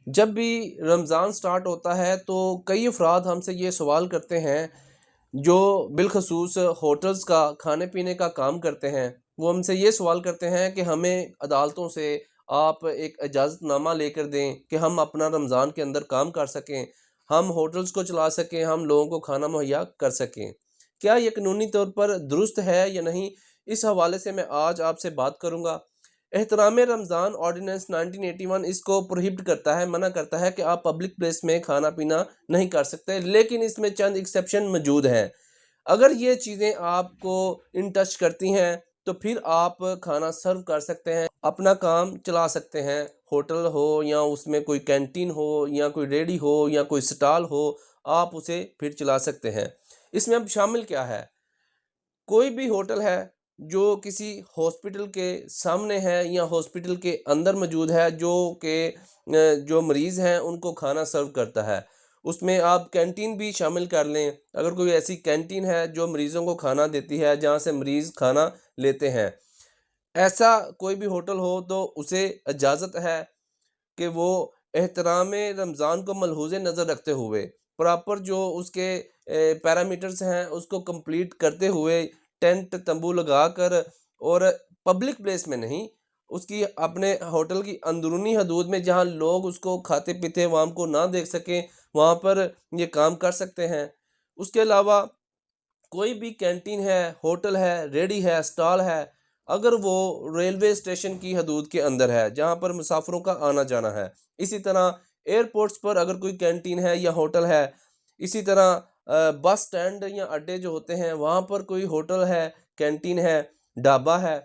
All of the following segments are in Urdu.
جب بھی رمضان سٹارٹ ہوتا ہے تو کئی افراد ہم سے یہ سوال کرتے ہیں جو بالخصوص ہوٹلز کا کھانے پینے کا کام کرتے ہیں. وہ ہم سے یہ سوال کرتے ہیں کہ ہمیں عدالتوں سے آپ ایک اجازت نامہ لے کر دیں کہ ہم اپنا رمضان کے اندر کام کر سکیں، ہم ہوٹلز کو چلا سکیں، ہم لوگوں کو کھانا مہیا کر سکیں. کیا یہ قانونی طور پر درست ہے یا نہیں؟ اس حوالے سے میں آج آپ سے بات کروں گا. احترام رمضان آرڈیننس 1981 اس کو پروہیبٹ کرتا ہے، منع کرتا ہے کہ آپ پبلک پلیس میں کھانا پینا نہیں کر سکتے، لیکن اس میں چند ایکسیپشن موجود ہیں. اگر یہ چیزیں آپ کو ان ٹچ کرتی ہیں تو پھر آپ کھانا سرو کر سکتے ہیں، اپنا کام چلا سکتے ہیں. ہوٹل ہو یا اس میں کوئی کینٹین ہو یا کوئی ریڈی ہو یا کوئی سٹال ہو، آپ اسے پھر چلا سکتے ہیں. اس میں اب شامل کیا ہے؟ کوئی بھی ہوٹل ہے جو کسی ہاسپٹل کے سامنے ہے یا ہاسپٹل کے اندر موجود ہے جو کہ جو مریض ہیں ان کو کھانا سرو کرتا ہے. اس میں آپ کینٹین بھی شامل کر لیں. اگر کوئی ایسی کینٹین ہے جو مریضوں کو کھانا دیتی ہے جہاں سے مریض کھانا لیتے ہیں، ایسا کوئی بھی ہوٹل ہو تو اسے اجازت ہے کہ وہ احترام رمضان کو ملحوظ نظر رکھتے ہوئے پراپر جو اس کے پیرامیٹرز ہیں اس کو کمپلیٹ کرتے ہوئے ٹینٹ تمبو لگا کر، اور پبلک پلیس میں نہیں، اس کی اپنے ہوٹل کی اندرونی حدود میں جہاں لوگ اس کو کھاتے پیتے عوام کو نہ دیکھ سکیں، وہاں پر یہ کام کر سکتے ہیں. اس کے علاوہ کوئی بھی کینٹین ہے، ہوٹل ہے، ریڈی ہے، سٹال ہے، اگر وہ ریلوے اسٹیشن کی حدود کے اندر ہے جہاں پر مسافروں کا آنا جانا ہے، اسی طرح ایئرپورٹس پر اگر کوئی کینٹین ہے یا ہوٹل ہے، اسی طرح بس سٹینڈ یا اڈے جو ہوتے ہیں وہاں پر کوئی ہوٹل ہے، کینٹین ہے، ڈھابا ہے،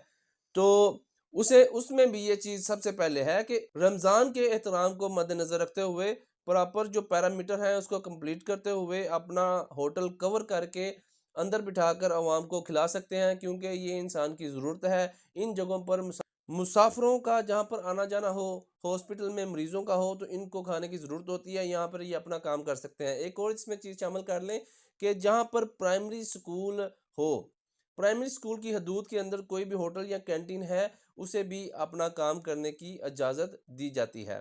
تو اس میں بھی یہ چیز سب سے پہلے ہے کہ رمضان کے احترام کو مد نظر رکھتے ہوئے پراپر جو پیرامیٹر ہیں اس کو کمپلیٹ کرتے ہوئے اپنا ہوٹل کور کر کے اندر بٹھا کر عوام کو کھلا سکتے ہیں، کیونکہ یہ انسان کی ضرورت ہے. ان جگہوں پر مسافروں کا جہاں پر آنا جانا ہو، ہاسپٹل میں مریضوں کا ہو، تو ان کو کھانے کی ضرورت ہوتی ہے، یہاں پر یہ اپنا کام کر سکتے ہیں. ایک اور اس میں چیز شامل کر لیں کہ جہاں پر پرائمری سکول ہو، پرائمری سکول کی حدود کے اندر کوئی بھی ہوٹل یا کینٹین ہے، اسے بھی اپنا کام کرنے کی اجازت دی جاتی ہے.